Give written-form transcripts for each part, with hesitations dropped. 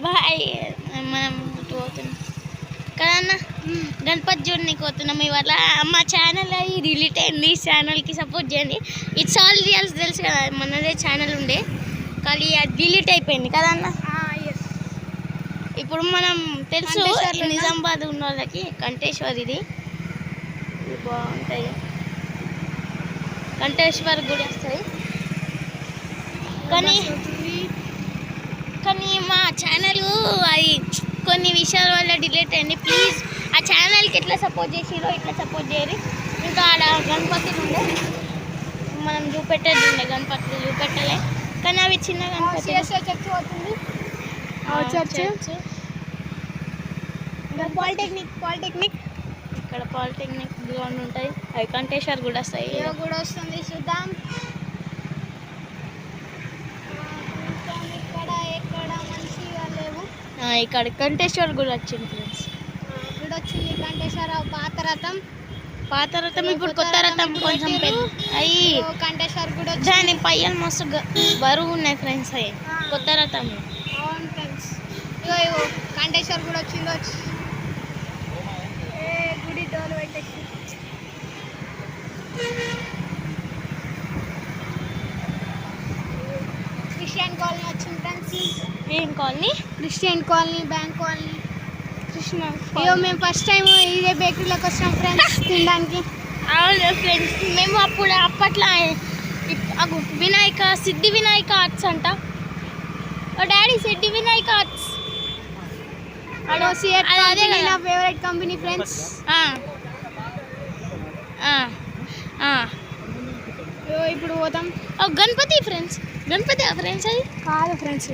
Bye. మనం పోతున్నాం కదన్న గణపతి చూడడానికి పోతున్నాం. ఇవాళ మా ఛానల్ అవి డిలీట్ అయింది. ఈ ఛానల్కి సపోర్ట్ చేయండి. ఇట్స్ ఆల్ రియల్స్ తెలుసు కదా, మనదే ఛానల్ ఉండే కానీ అది డిలీట్ అయిపోయింది కదన్న. ఇప్పుడు మనం తెలుసు నిజామాబాద్ ఉన్న వాళ్ళకి కంఠేశ్వర్ ఇది బాగుంటాయి. కంఠేశ్వర్ గుడి వస్తుంది కానీ మా ఛానల్ అది కొన్ని విషయాల వల్ల డిలీట్ అయింది. ప్లీజ్ ఆ ఛానల్కి ఎట్లా సపోర్ట్ చేసిరో ఇట్లా సపోర్ట్ చేయరు. ఇంకా ఆడ గణపతులు ఉండే మనం చూపెట్టేది ఉండే, గణపతులు చూపెట్టలే కానీ అవి చిన్న గణపతి. చర్చ్ అవుతుంది చర్చ్. పాలిటెక్నిక్ ఇక్కడ పాలిటెక్నిక్ గ్రౌండ్ ఉంటాయి. అవి కంఠేశ్వర్ కూడా వస్తాయి. కూడా వస్తుంది చూద్దాం. ఇక్కడ కంఠేశ్వర్ గుడి వచ్చింది ఫ్రెండ్స్. గుడి వచ్చింది కంఠేశ్వర. పాత రథం ఇప్పుడు కొత్త రథం కొంచెం పెద్ద అయ్యి కంఠేశ్వర్ గుడి దాని పయ్యలు మస్తు బరువు ఉన్నాయి ఫ్రెండ్స్. అవి కొత్త రథం. అవును ఫ్రెండ్స్. ఇగో కంఠేశ్వర్ గుడి వచ్చింది. గుడి డోలు పెట్టేసి క్రిస్టియన్ కాలనీ వచ్చింది ఫ్రెండ్స్. ఏం colony? Christian colony, bank colony, Krishna. అయ్యో మేము ఫస్ట్ టైం ఇదే బేకరీలోకి వచ్చినాం ఫ్రెండ్స్ తినడానికి. అవును ఫ్రెండ్స్, మేము అప్పట్లో సిద్ధి వినాయక ఆర్ట్స్ అంట. డాడీ సిద్ధి వినాయక ఆర్ట్స్ అదే నా ఫేవరెట్ కంపెనీ ఫ్రెండ్స్. ఇప్పుడు పోతాం. గణపతి ఫ్రెండ్స్. గణపతి ఫ్రెండ్స్ అది కాదు ఫ్రెండ్స్.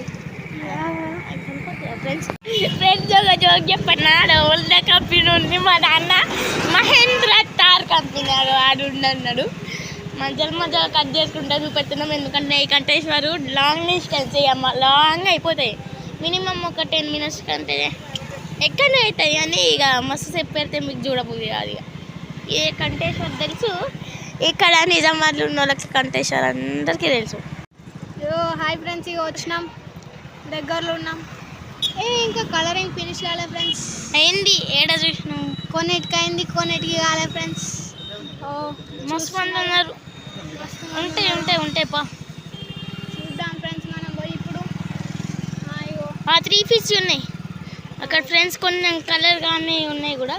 ఫ్రెండ్స్ ఒక జోక్ చెప్పన్నాడు. ఓల్డ్ కంపెనీ ఉంది మా నాన్న మహేంద్ర తార్ కంపెనీ వాడు అన్నాడు. మధ్యలో కట్ చేసుకుంటా చూపెడుతున్నాం. ఎందుకంటే ఈ కంటేశ్వరు లాంగ్ డిస్టెన్స్ లాంగ్ అయిపోతాయి. మినిమం ఒక 10 minutes కంటే ఎక్కడనే అవుతాయి అని ఇక మస్తు సేపు పెడితే మీకు చూడబోదు కాదు. ఇక ఏ కంటేశ్వర్ తెలుసు. ఇక్కడ నిజామాబాద్లో ఉన్న వాళ్ళకి కంటేశ్వర్ అందరికీ తెలుసు. హాయ్ ఫ్రెండ్స్, ఇక వచ్చినాం, దగ్గరలో ఉన్నాం. ఇంకా కలరింగ్ ఫినిష్ కాలే ఫ్రెండ్స్. అయింది. ఏడ చూసినాం. కొన్నిటికి అయింది, కొన్నిటికి కాలే ఫ్రెండ్స్. మస్తు మంది ఉన్నారు. ఉంటాయి పా చూద్దాం ఫ్రెండ్స్. మనం పోయి ఇప్పుడు 3 feet ఉన్నాయి అక్కడ ఫ్రెండ్స్. కొన్ని కలర్ కానీ ఉన్నాయి కూడా.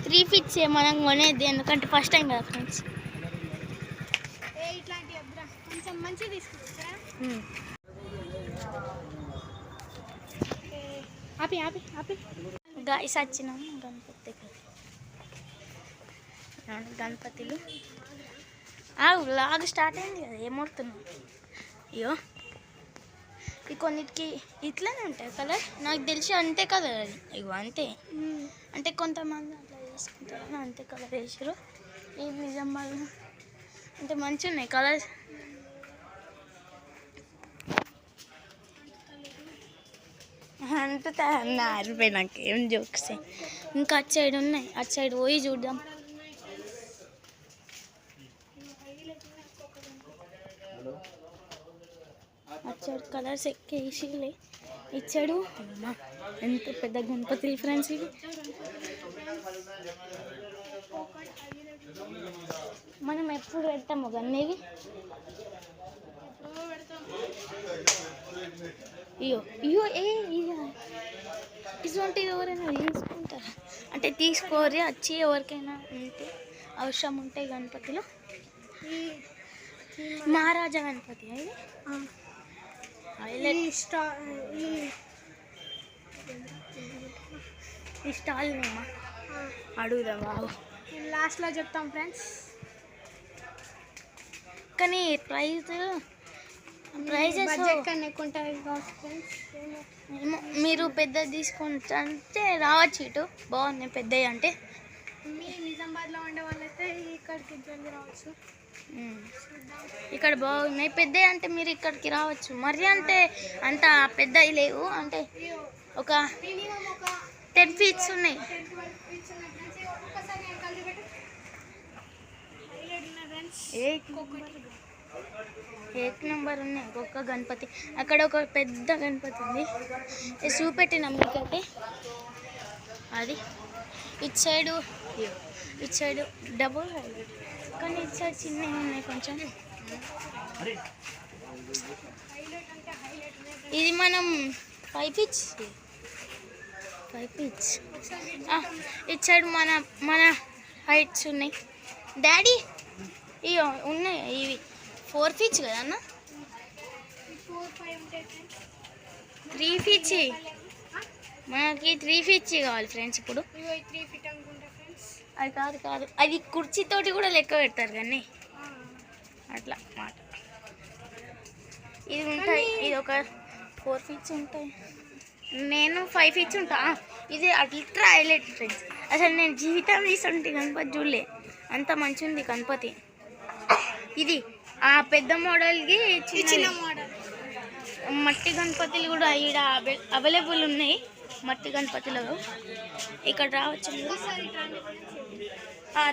3 feet మనం కొనేది ఎందుకంటే ఫస్ట్ టైం కదా ఫ్రెండ్స్. ఇట్లాంటి కొంచెం మంచిగా తీసుకుంటా. గాయస్ వచ్చినాం గణపతిలు. లాగ్ స్టార్ట్ అయింది కదా, ఏమవుతున్నాం. అయ్యో ఈ కొన్నిటికి ఇట్లానే ఉంటాయి కలర్. నాకు తెలిసి అంతే కలర్ అది. ఇగో అంతే. అంటే కొంతమంది అట్లా వేసుకుంటారు, అంతే కలర్ వేసారు. ఈ నిజామాబాద్ అంటే మంచిగా ఉన్నాయి కలర్స్. అంటుతా అన్న ఆరిపోయి నాకు ఏం జోక్స్. ఇంకా అటు సైడ్ ఉన్నాయి, అటు సైడ్ పోయి చూద్దాం. అటు సైడ్ కలర్స్ ఎక్కేసిలే. ఇటు సైడు ఎంత పెద్ద గణపతి ఫ్రెండ్స్ ఇవి. మనం ఎప్పుడు పెడతాము గన్నేవి. ఇయ్యో ఇటువంటి ఎవరైనా తీసుకుంటారా అంటే తీసుకోరి వచ్చి ఎవరికైనా ఉంటే అవసరం ఉంటాయి. గణపతిలో మహారాజా గణపతి అది. ఈ స్టాల్ నేమా అడుగుదాం. బాబు లాస్ట్లో చెప్తాం ఫ్రెండ్స్. కానీ ప్రైజెస్ ఎక్కువ ఉంటుంది. మీరు పెద్దది తీసుకుంటే రావచ్చు. ఇటు బాగున్నాయి పెద్దవి. అంటే మీ నిజామాబాద్లో ఉండే వాళ్ళైతే ఇక్కడికి జల్దీ రావచ్చు. ఇక్కడ బాగున్నాయి పెద్దవి. అంటే మీరు ఇక్కడికి రావచ్చు. మరి అంటే అంత పెద్దవి లేవు. అంటే ఒక 10 feet ఉన్నాయి. ఏక్ నెంబర్ ఉన్నాయి ఒక్కొక్క గణపతి. అక్కడ ఒక పెద్ద గణపతి ఉంది, ఇది చూపెట్టిన మీకైతే. అది ఇటు సైడు డబుల్ హైలైట్, కానీ ఇటు సైడ్ చిన్నవి ఉన్నాయి కొంచెం. ఇది మనం 5 ఫీట్స్ ఇటు సైడ్ మన హైట్స్ ఉన్నాయి డాడీ. ఇవి ఉన్నాయి, ఇవి 4 ఫీట్స్ కదా అన్న, 3 ఫీట్స్. మనకి 3 ఫీట్స్ కావాలి ఫ్రెండ్స్. ఇప్పుడు అది కాదు, అది కుర్చీతోటి కూడా లెక్క పెడతారు కానీ అట్లా మాట. ఇది ఉంటాయి, ఇది ఒక 4 ఫీట్స్ ఉంటాయి, నేను 5 ఫీట్స్ ఉంటా. ఇది అల్ట్రా హైలైట్ ఫ్రెండ్స్. అసలు నేను జీవితం తీసుకుంటే గణపతి చూడలే, అంత మంచి ఉంది గణపతి. ఇది ఆ పెద్ద మోడల్కి చిన్న మోడల్ మట్టి గణపతులు కూడా ఇక్కడ అవైలబుల్ ఉన్నాయి. మట్టి గణపతిలో ఇక్కడ రావచ్చు.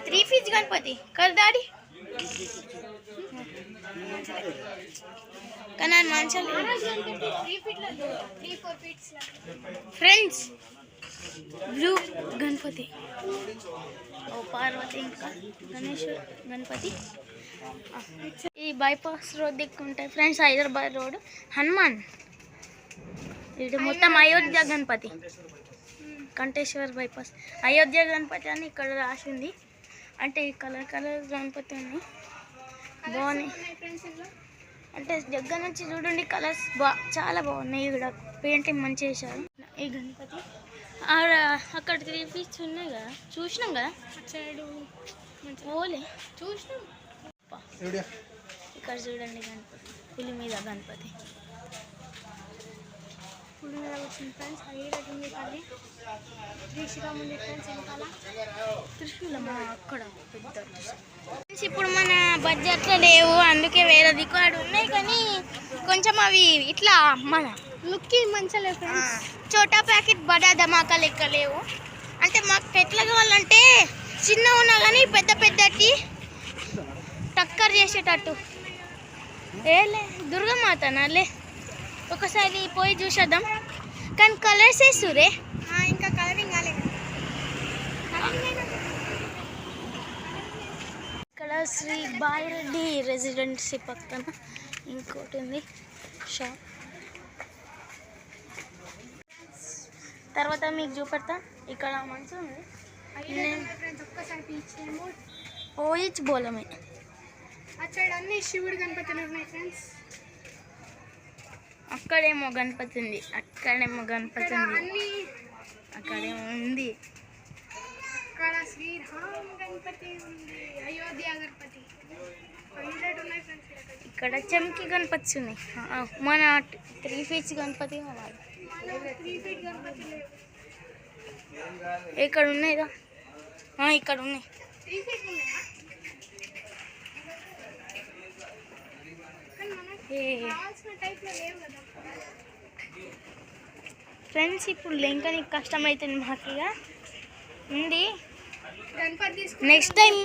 3 ఫీట్స్ గణపతి కదా డాడీ, కానీ మంచిగా ఫ్రెండ్స్. బ్లూ గణపతి, ఓ పార్వతి, ఇంకా గణేశ్వర్ గణపతి. ఈ బైపాస్ రోడ్ దిక్కుంటాయి ఫ్రెండ్స్, హైదరాబాద్ రోడ్. హనుమాన్, ఇది మొత్తం అయోధ్య గణపతి, కంటేశ్వర్ బైపాస్ అయోధ్య గణపతి అని ఇక్కడ రాసింది. అంటే కలర్ గణపతి ఉన్నాయి, బాగున్నాయి. అంటే దగ్గర నుంచి చూడండి, కలర్స్ చాలా బాగున్నాయి. ఇక్కడ పెయింటింగ్ మంచిగా చేశారు. ఈ గణపతి అక్కడ 3 ఫీట్స్ ఉన్నాయి కదా, చూసినాం కదా సైడు, ఓలే చూసినాం. ఇక్కడ చూడండి గణపతి, పులి మీద గణపతి, పులి మీద వచ్చింది ఫ్రెండ్స్. హైలైట్ ఉంది. అది త్రిశూలం ఉంది ఫ్రెండ్స్, వెనకాల త్రిశూలం అక్కడ పెద్ద. ఇప్పుడు మన బడ్జెట్లో లేవు, అందుకే వేరే దిక్కు ఉన్నాయి, కానీ కొంచెం అవి ఇట్లా మన లుక్కి మంచిగా లేవు ఫ్రెండ్స్. చోటా ప్యాకెట్ బడా ధమాకా లెక్క లేవు. అంటే మాకు ఎట్లా కావాలంటే చిన్న ఉన్నా కానీ పెద్దటి టక్కర్ చేసేటట్టు. ఏలే దుర్గమాతనాలే, ఒకసారి పోయి చూసేద్దాం. కానీ కలర్స్ వేస్తురే, ఇంకా కలరింగ్ కాలేదు. ఇక్కడ శ్రీ బాయిరెడ్డి రెసిడెన్సీ పక్కన ఇంకోటి ఉంది షాప్. తర్వాత మీకు చూపెడతా. ఇక్కడ మంచిగా ఉంది, ఓయిచ్ బోలమే. అన్నీ శివుడు గణపతులు ఉన్నాయి ఫ్రెండ్స్. అక్కడేమో గణపతి ఉంది, అక్కడేమో గణపతి ఉంది, అక్కడేమో ఉంది. అక్కడ శ్రీరామ్ గణపతి ఉంది, అయోధ్య గణపతి. ఇక్కడ చమ్కి గణపతి ఉన్నాయి. మన 3 ఫీట్స్ గణపతి కావాలి. ఇక్కడ ఉన్నాయిగా, ఇక్కడ ఉన్నాయి. ఫ్రెండ్స్ ఇప్పుడు లెంకని కష్టమవుతుంది మాకు, ఇక ఉంది. నెక్స్ట్ టైం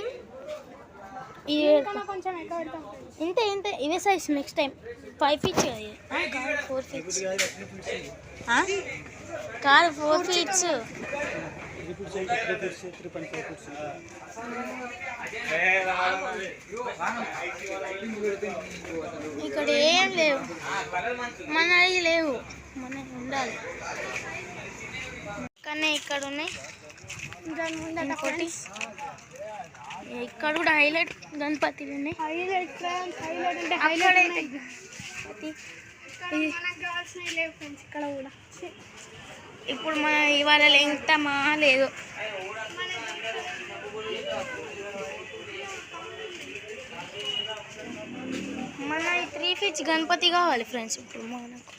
ఇంత ఇవే సైజ్. నెక్స్ట్ టైం 5 ఫీట్స్ కాదు, 4 ఫీట్స్ కాదు, 4 ఫీట్స్. ఇక్కడ ఏం లేవు, మనవి లేవు, మనవి ఉండాలి. కానీ ఇక్కడ ఉన్నాయి. ఇంకోటి ఇక్కడ కూడా హైలైట్ గణపతిలు ఉన్నాయి. ఇక్కడ కూడా ఇప్పుడు మనం ఇవాళ లెంగ్తామా లేదు. మన 3 ఫీట్స్ గణపతి కావాలి ఫ్రెండ్స్. ఇప్పుడు మనకు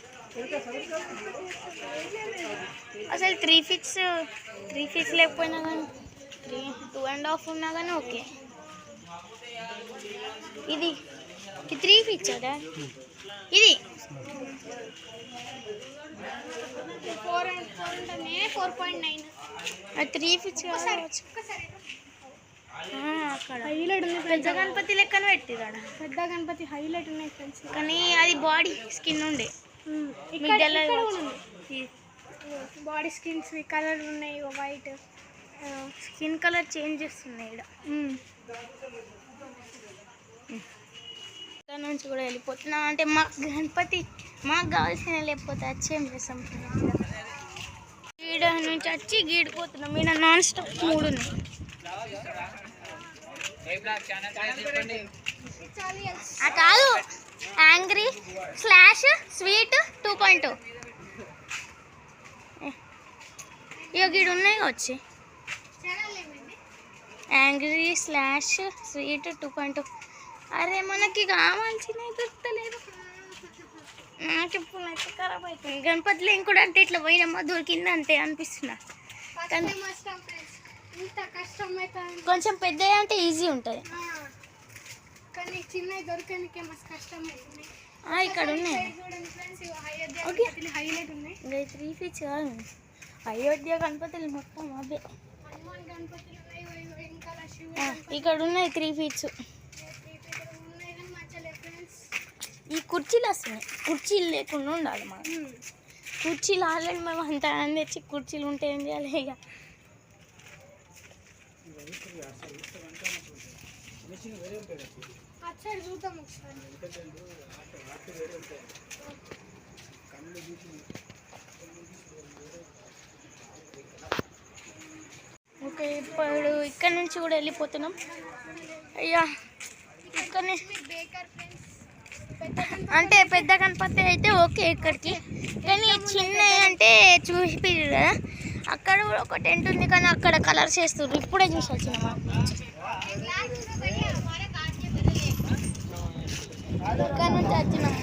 అసలు 3 ఫీట్స్ లేకపోయినా కానీ 2.5 ఉన్నా కానీ ఓకే. ఇది 3 ఫీట్స్ కదా, ఇది 4.9. 3 ఫీట్స్ కావచ్చు. అక్కడ హైలైట్ ఉంది. పెద్ద గణపతి లెక్కన పెట్టి పెద్ద గణపతి హైలైట్ ఉన్నాయి ఫ్రెండ్స్. కానీ అది బాడీ స్కిన్ ఉండే బాడీ స్కిన్స్ కలర్ ఉన్నాయి. వైట్ స్కిన్ కలర్ చేంజ్ చేస్తున్నాయి ఇక్కడ. ఇక్కడ నుంచి కూడా వెళ్ళిపోతున్నాం. అంటే మా గణపతి మాకు కావాల్సిన లేకపోతే వచ్చేం చేస్తాం. గీడ నుంచి వచ్చి గీడిపోతున్నాం. ఈయన నాన్ స్టాప్ 3 ఉన్నాయి. కాదు యాంగ్రీ స్లాష్ స్వీట్ 2.0 ఇక గీడు ఉన్నాయి వచ్చి యాంగ్రీ స్లాష్ స్వీట్ 2.0. అరే మనకి కావాల్సినవి దొరకలేదు. నాకు ఇప్పుడు అయితే ఖరాబ్ అవుతుంది. గణపతిలో ఇంకోటి అంటే ఇట్లా పోయినమ్మా దొరికింది అంతే అనిపిస్తున్నా. కొంచెం పెద్ద అంటే ఈజీ ఉంటుంది కానీ చిన్నవి దొరకనికే మస్తు కష్టం అవుతుంది. ఇక్కడ ఉన్నాయి హైలైట్ ఉన్నాయి. 3 ఫీట్స్ కాదు అయోధ్య గణపతులు మొత్తం అవే. ఇక్కడ ఉన్నాయి 3 ఫీట్స్. ఈ కుర్చీలు వస్తున్నాయి. కుర్చీలు లేకుండా ఉండాలి మనం. కుర్చీలు ఆల్రెడీ మేము అంత తెచ్చి కుర్చీలు ఉంటే ఏం చేయాలి ఇక. ఓకే ఇప్పుడు ఇక్కడ నుంచి కూడా వెళ్ళిపోతున్నాం. అయ్యా ఇక్కడ అంటే పెద్ద గణపతి అయితే ఓకే ఇక్కడికి. కానీ చిన్న అంటే చూసిపోయారు కదా అక్కడ కూడా ఒక టెంట్ ఉంది కానీ అక్కడ కలర్స్ వేస్తున్నారు. ఇప్పుడే చూసి వచ్చినామా ఇక్కడ నుంచి వచ్చినాము.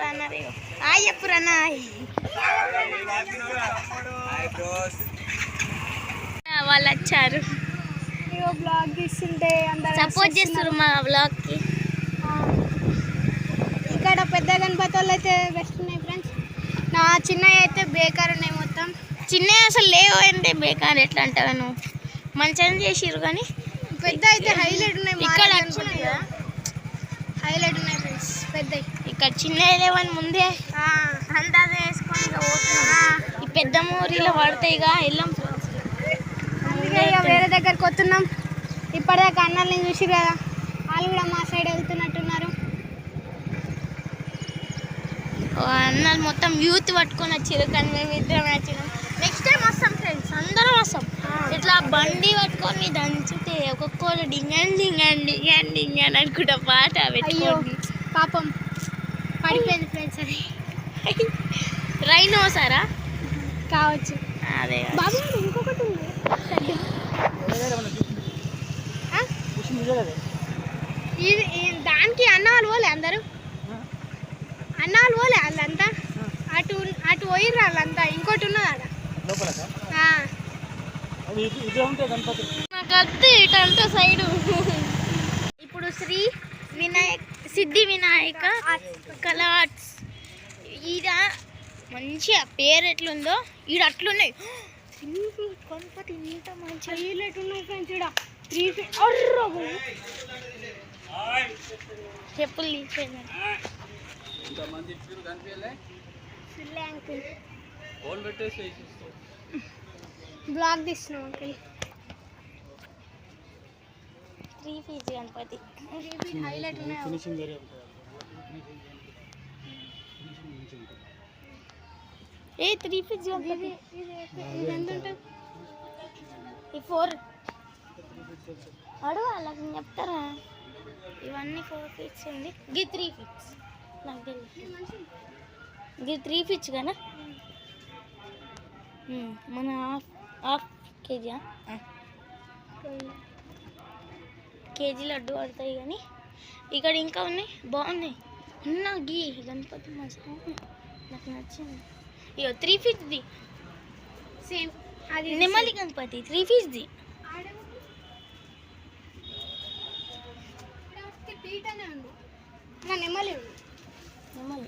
అన్నారు ఎప్పుడన్నా వాళ్ళు వచ్చారు. బ్లాగ్ తీస్తుంటే సపోర్ట్ చేస్తారు మా బ్లాగ్కి. ఇక్కడ పెద్ద గణపతి వాళ్ళు అయితే బెస్ట్ ఉన్నాయి ఫ్రెండ్స్. నా చిన్నవి అయితే బేకార్ ఉన్నాయి మొత్తం. చిన్నవి అసలు లేవు అంటే బేకార్ ఎట్లా అంటావు నువ్వు. మంచిగా చేసిర్రు కానీ పెద్ద అయితే హైలైట్ ఉన్నాయి. ఇక్కడ హైలైట్ ఉన్నాయి ఫ్రెండ్స్ పెద్దవి. ఇక్కడ చిన్నవి లేవని ముందే అందాజ వేసుకొని ఈ పెద్ద మూరీలో పడతాయి ఇక వెళ్ళాం ఫ్రెండ్స్. అందుకే ఇక వేరే దగ్గరికి వస్తున్నాం. ఇప్పటిదాకా అన్నల్ని చూసి కదా వాళ్ళు కూడా మా సైడ్ వెళ్తున్నట్టున్నారు. అన్నలు మొత్తం యూత్ పట్టుకొని వచ్చారు కానీ మేము ఇద్దరం వచ్చినాం. నెక్స్ట్ టైం వస్తాం ఫ్రెండ్స్, అందరం వస్తాం. ఇట్లా బండి పట్టుకొని దంచితే ఒక్కొక్కరు డింగన్ డింగన్ డింగన్ డింగన్ అనుకుంటా పాట పెట్టుకోండి. పాపం పడిపోయింది ఫ్రెండ్స్. అది రైనో సారా కావచ్చు. అదే బాబు ఇంకొకటి ఉంది ఇది దానికి అన్నవాళ్ళు పోలే అందరూ. అన్నవాళ్ళు పోలే వాళ్ళంతా అటు అటు పోయిర్రు వాళ్ళంతా. ఇంకోటి ఉన్నది అక్కడ నాకు వద్దు ఇటంతా సైడు. ఇప్పుడు శ్రీ సిద్ధి వినాయక కళా ఆర్ట్స్ ఈడ మంచిగా పేరు ఎట్లుందో ఈడ అట్లున్నాయి. గణపతి ఇంత మంచిగా హైలైట్ ఉన్నాయి ఫ్రెండ్స్. ఈడ 3 feet చెప్పులు తీసేయండి. బ్లాగ్ తీస్తున్నాం అంకల్. 3 feet గణపతి హైలైట్ ఉన్నాయి. 3 feet గణపతి ఎంత ఉంటుంది? 4 అడు వాళ్ళకి చెప్తారా? ఇవన్నీ 4 feet ఉంది. 3 feet నాకు తెలియదు. 3 feet కదా మన హాఫ్ కేజీ కేజీ లడ్డు పడతాయి. కానీ ఇక్కడ ఇంకా ఉన్నాయి బాగున్నాయి. అన్నా గీ గణపతి మస్తు నాకు నచ్చింది. ఇగో 3 feetది సేమ్ అది నెమలి గణపతి 3 feetది. నెమలి నెమలి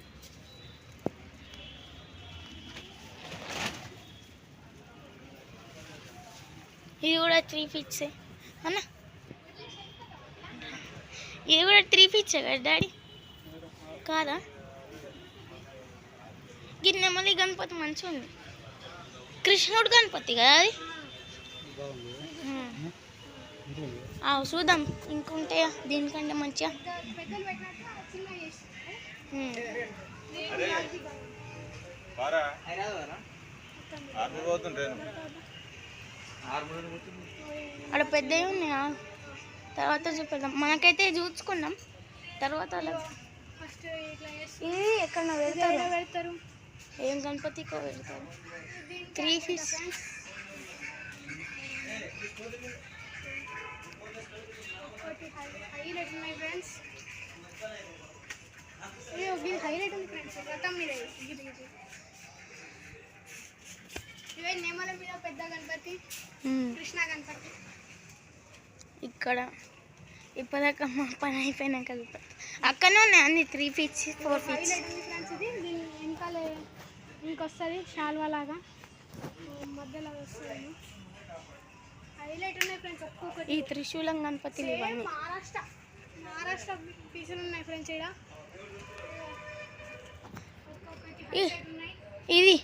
ఇది కూడా 3 ఫీట్సే అన్న, ఇది కూడా 3 ఫీట్సే కదా డాడీ కాదా? గిన్నెమల్లి గణపతి మంచిగా ఉంది, కృష్ణుడు గణపతి కదా అది. చూద్దాం ఇంకుంటే దీనికంటే మంచిగా. అక్కడ పెద్దవి ఉన్నాయా, తర్వాత చూపెడదాం. మనకైతే చూసుకున్నాం తర్వాత. ఇది ఎక్కడ పెడతారు, ఏం గణపతికో పెడతారు. 3 ఫీట్స్ హైలైట్ ఉన్నాయి ఫ్రెండ్స్. హైలైట్ ఉంది ఫ్రెండ్స్. రథం మీద ఇవే నేమల మీద పెద్ద గణపతి, కృష్ణ గణపతి. ఇక్కడ ఇప్పటిదాకా మా పని అయిపోయినాక అక్కడనే ఉన్నాయి అన్ని 3 ఫీట్స్ 4 ఫీట్స్. హైలైట్ ఉంది ఫ్రెండ్స్. ఇది దీని వెనకాల ఇంకొస్తుంది షాల్వా లాగా, మధ్యలో వస్తుంది. హైలైట్ ఉన్నాయి ఫ్రెండ్స్ ఒక్కొక్కటి. ఈ త్రిశూలం గణపతి మహారాష్ట్ర పీసులు ఉన్నాయి ఫ్రెండ్స్. ఇది ఇది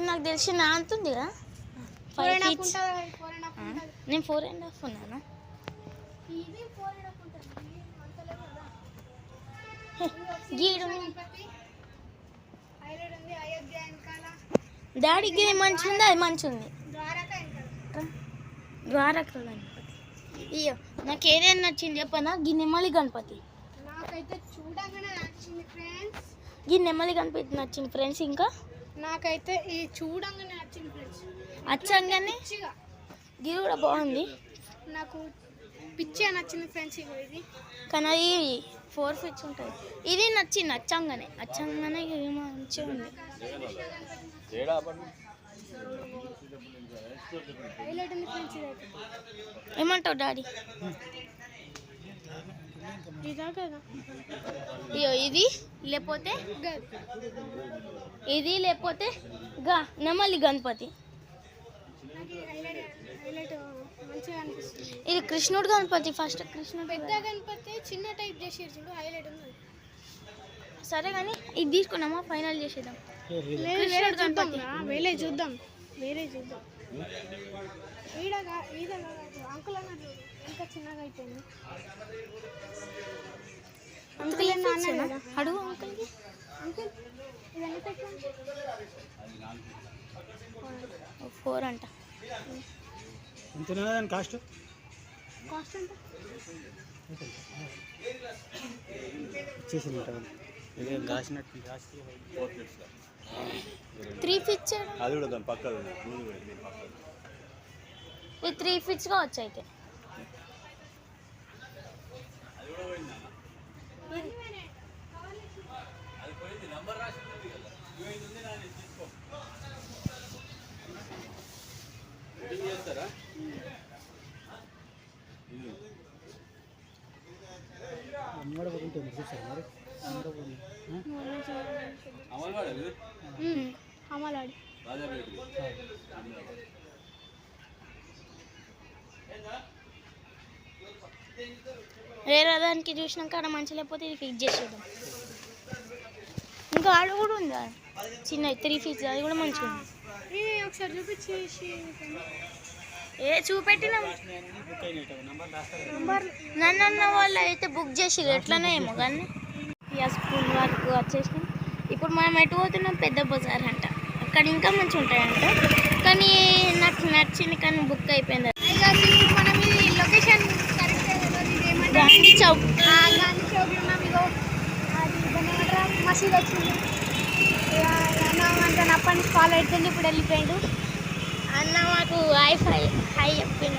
నాకు తెలిసి నా అంతుంది కదా, 5 ఫీట్స్. నేను 4.5 ఉన్నాను. డాడీకి ఇది మంచిగా ఉంది, అది మంచిగా ఉంది. ద్వారక గణపతి. అయ్యో నాకు ఏదైనా నచ్చింది చెప్పనా, గిన్నెమల్లి గణపతి నాకైతే చూడగానే నచ్చింది ఫ్రెండ్స్. గిన్నెమల్లి గణపతి నచ్చింది ఫ్రెండ్స్. ఇంకా నాకైతే ఈ చూడంగానే నచ్చింది ఫ్రెండ్స్. అచ్చంగానే గిరి కూడా బాగుంది, నాకు పిచ్చి నచ్చింది ఫ్రెండ్స్. ఇది కానీ అది 4 ఫీట్స్ ఉంటుంది. ఇది నచ్చింది అచ్చంగానే మంచిగా ఉంది. ఏమంటావు డాడీ? అయ్యో ఇది లేకపోతే ఇది లేకపోతే నెమలి గణపతి. ఇది కృష్ణుడు గణపతి. ఫస్ట్ కృష్ణుడు పెద్ద గణపతి చిన్న టైప్ చేసేది చూడు, హైలైట్ ఉంది. సరే కానీ ఇది తీసుకున్నామా, ఫైనల్ చేసేద్దాం. కృష్ణుడు గణపతి వేరే చూద్దాం. అంకుల్ అన్నట్టు ఇంకా చిన్నగా అయిపోయింది. అంకుల్ అన్న అడుగు అంకుల్కి. అంకుల్ ఇది ఎంత 4 అంట. కాస్ట్ ఎంత? 3 ఫీట్స్. ఇది 3 ఫీట్స్ కావచ్చు అయితే. అమలాడి వేరే దానికి చూసినాక అక్కడ మంచి లేకపోతే ఇది ఫిక్స్ చేసేద్దాం. ఇంకా ఆడు కూడా ఉంది చిన్న 3 ఫీట్స్, అది కూడా మంచిగా ఉంది. ఒకసారి చూపించేసి చూపెట్టినాం. నన్ను వాళ్ళు అయితే బుక్ చేసి ఎట్లనే ఏమో కానీ స్కూల్ వరకు వచ్చేసినాం. ఇప్పుడు మనం ఎటు పోతున్నాం, పెద్ద బజార్ అంట. అక్కడ ఇంకా మంచిగా ఉంటాయంట, కానీ నాకు నచ్చింది కానీ బుక్ అయిపోయింది. మనం ఇది లొకేషన్ గాంధీ చౌక్. గాంధీ చౌక్ ఉన్నాం. ఇగో అది మసీద్ వచ్చింది. అన్న అప్పటి నుంచి ఫాలో అవుతుంది, ఇప్పుడు వెళ్ళిపోయాడు అన్న. మాకు హై చెప్పింది.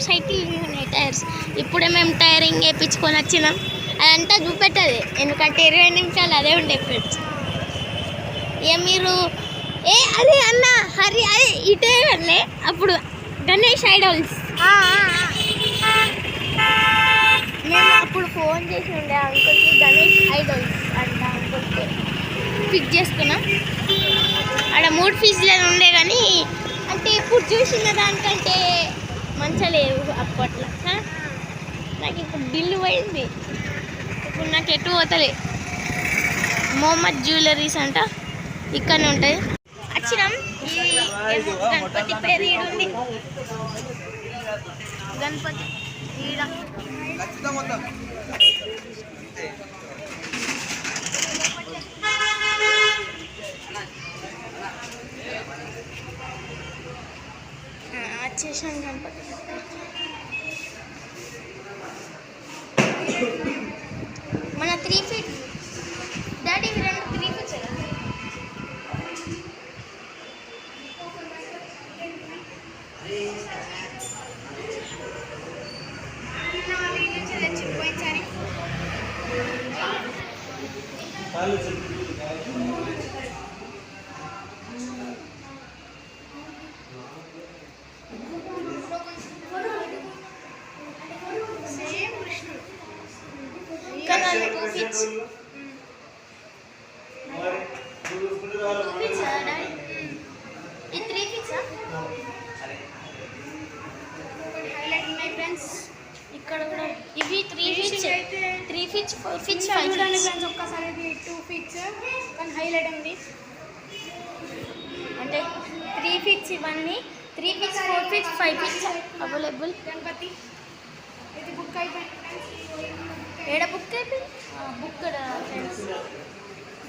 సైకిల్ ఉన్నాయి టైర్స్. ఇప్పుడే మేము టైరింగ్ వేయించుకొని వచ్చినాం. అదంతా చూపెట్టదు ఎందుకంటే 20 నిమిషాలు అదే ఉండే ఫ్రెండ్స్. ఇక మీరు అదే అన్న హరి అదే ఇటే అన్నీ అప్పుడు గణేష్ ఐడల్స్. మేము అప్పుడు ఫోన్ చేసి ఉండే అంకుల్కి, గణేష్ ఐడల్స్ అంట అంకుల్కి. ఫిక్స్ చేసుకున్నాం. ఆడ 3 ఫీజులు ఉండే కానీ అంటే ఇప్పుడు చూసిన దానికంటే మంచిగా లేవు అప్పట్లో. నాకు ఇప్పుడు బిల్లు పోయింది. ఇప్పుడు నాకు ఎటు పోతలే. మొహమ్మద్ జ్యువెలరీస్ అంట ఇక్కడనే ఉంటుంది. వచ్చినాం. ఈ గణపతి పేరు ఈడుంది. గణపతి ఈడ వచ్చేసాం గణపతి. మన 3 ఫీట్ డాడీ 3 ఫీట్స్ తెచ్చిపోయింది. ఇక్కడ కూడా ఇవి 3 ఫీట్స్ 4 ఫీట్స్ 5 ఫీట్స్. ఒక్కసారి 2 ఫీట్స్ కానీ హైలైట్ ఉంది. అంటే 3 ఫీట్స్ ఇవన్నీ 3 feets 4 feets 5 feets available. Ganapati ఇది బుక్ అయిపోయింది. ఏడ బుక్ అయిపోయింది? బుక్ ఫ్రెండ్స్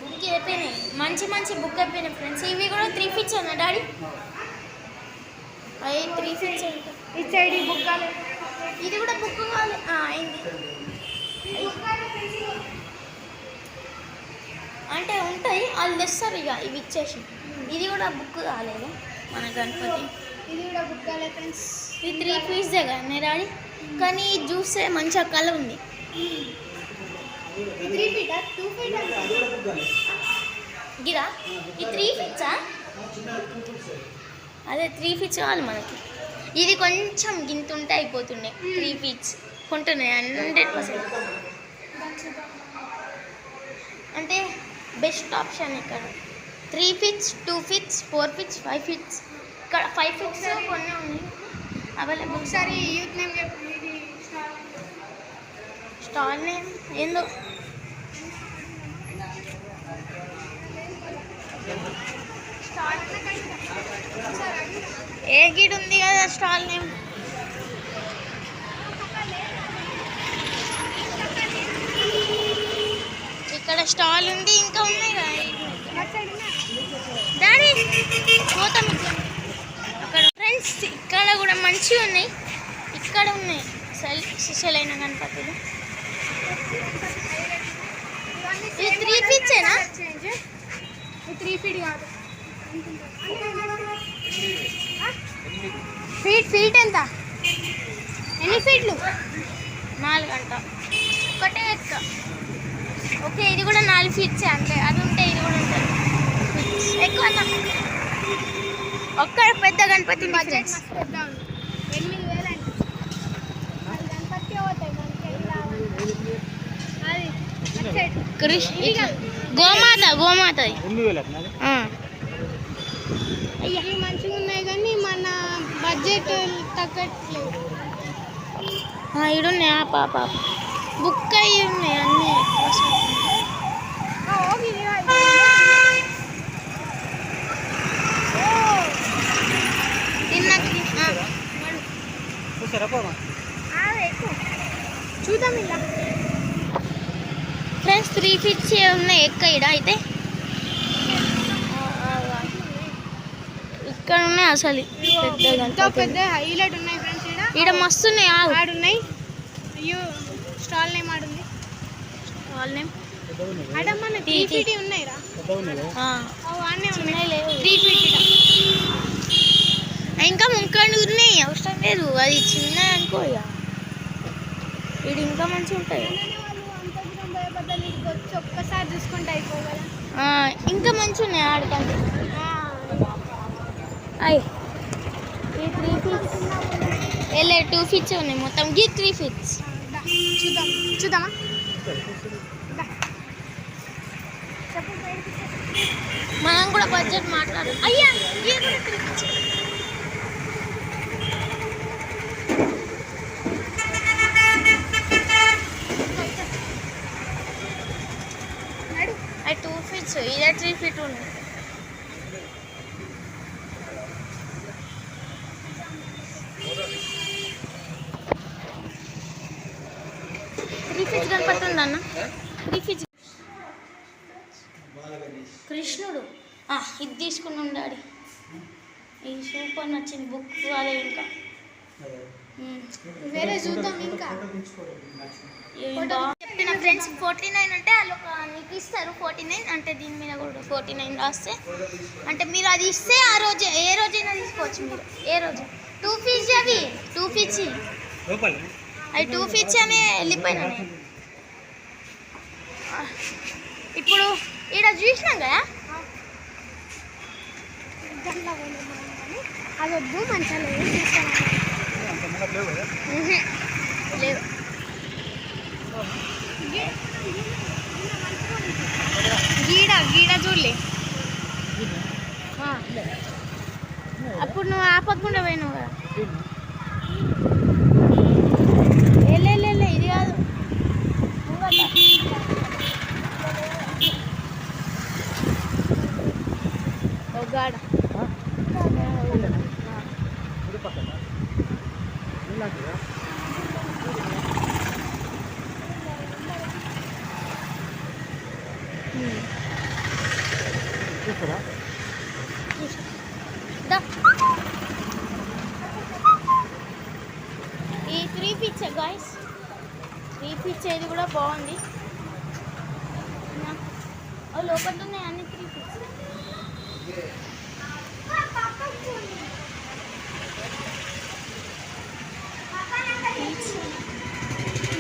బుక్ అయిపోయినాయి. మంచి బుక్ అయిపోయినాయి ఫ్రెండ్స్. ఇవి కూడా 3 ఫీట్స్ అన్న డాడీ. అవి 3 ఫీట్స్ ఈ సైడ్ బుక్ కాలేదు. ఇది కూడా బుక్ కావాలి అయింది. అంటే ఉంటాయి వాళ్ళు తెస్తారు ఇక ఇవి ఇచ్చేసి. ఇది కూడా బుక్ కాలేదు మన గణపతి. ఇది కూడా బుక్ కాలేదు ఫ్రెండ్స్. ఇది 3 ఫీట్సే కానీ డాడీ. కానీ చూస్తే మంచిగా కలర్ ఉంది. 3 ఫీటా 2 ఫీట్ గిరా ఈ 3 ఫీట్సా? అదే 3 ఫీట్స్ కావాలి మనకి. ఇది కొంచెం గింత ఉంటే అయిపోతుండే. 3 ఫీట్స్ కొంటున్నాయి 100%. అంటే బెస్ట్ ఆప్షన్ ఇక్కడ. 3 ఫీట్స్ 2 ఫీట్స్ 4 ఫీట్స్ 5 ఫీట్స్. ఇక్కడ 5 ఫీట్స్ కొన్ని ఉన్నాయి అవైలబుల్. ఒకసారి యూత్ నేమ్ చెప్పండి. స్టాల్ నేమ్ ఏందో ఏ గిడ్ ఉంది కదా స్టాల్ నేమ్. ఇక్కడ స్టాల్ ఉంది ఇంకా ఉన్నాయి కదా డాడీ పోతాం. అక్కడ ఫ్రెండ్స్ ఇక్కడ కూడా మంచిగా ఉన్నాయి. ఇక్కడ ఉన్నాయి శిశలైన గణపతులు. ఇది 3 ఫీట్సేనా? 3 ఫీట్ కాదు. ఫీట్ ఎంత? ఎన్ని ఫీట్లు? 4 అంట. ఒకటే ఎక్క. ఓకే ఇది కూడా 4 ఫీట్సే అంతే. అది ఉంటే ఇది కూడా ఉంటుంది. ఎక్కువ ఒక్క పెద్ద గణపతి బడ్జెట్ పెద్ద 8,000 అంటే గణపతి అవుతాయి. గోమాత ఇవి మంచిగా ఉన్నాయి కానీ మన బడ్జెట్ తగ్గట్లేదు. ఇడున్నాయా పాప బుక్ అయ్యి ఉన్నాయి అన్నీ. చూద్దాం ఇలా ఫ్రెండ్స్. 3 ఫీట్స్ ఉన్నాయి ఎక్క ఇడ అయితే. ఇక్కడ ఉన్నాయి అసలు పెద్ద హైలైట్ ఉన్నాయి ఫ్రెండ్స్. ఇక్కడ మస్తు ఉన్నాయి. ఆడున్నాయి. అయ్యో స్టాల్ నేమ్ ఆడుంది. స్టాల్ నేమ్ అడమ్మా 3 ఫీట్ ఉన్నాయిరా. ఉన్నాయి 3 ఫీట్ ఇంకా ముక్కడు ఉన్నాయి. అవసరం లేదు అది చిన్న అనుకో. ఇక ఇది ఇంకా మంచిగా ఉంటాయి. ఒక్కసారి చూసుకుంటే అయిపోగల. ఇంకా మంచిగా ఉన్నాయి ఆడకంటే. అయ్యి ఈ 3 ఫీట్స్ వెళ్ళే 2 ఫీట్స్ ఉన్నాయి మొత్తం. గీ 3 ఫీట్స్ చూద్దామా? మనం కూడా బడ్జెట్ మాట్లాడు. అయ్యా ఇవి కూడా తినిపించు. అది 2 feet, ఇదే 3 feet ఉంది. గణపతి ఉందన్న 3 feet. కృష్ణుడు ఇది తీసుకున్నాం డాడీ. ఈ సూపర్ నచ్చింది బుక్. అదే ఇంకా వేరే చూద్దాం. ఇంకా చెప్పిన ఫ్రెండ్స్ 49 అంటే వాళ్ళు మీకు ఇస్తారు. 49 అంటే దీని మీద కూడా 49 రాస్తే అంటే మీరు అది ఇస్తే ఆ రోజు ఏ రోజైనా తీసుకోవచ్చు మీరు. ఏ రోజు 2 feet అవి 2 feet అవి 2 feet అనే వెళ్ళిపోయినా. ఇప్పుడు ఇక్కడ చూసినాం కదా అది వద్దు మంచిగా లేవు. గీడ చూడలే. అప్పుడు నువ్వు ఆపకుండా పోయినావు కదా. లే ఇది కాదు. గాడ ఈ 3 feet గాయస్. 3 feet ఇది కూడా బాగుంది. లోపల ఉన్నాయి అన్ని 3 feet.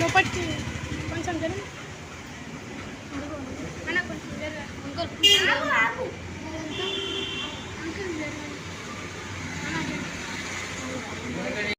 లోపలికి కొంచెం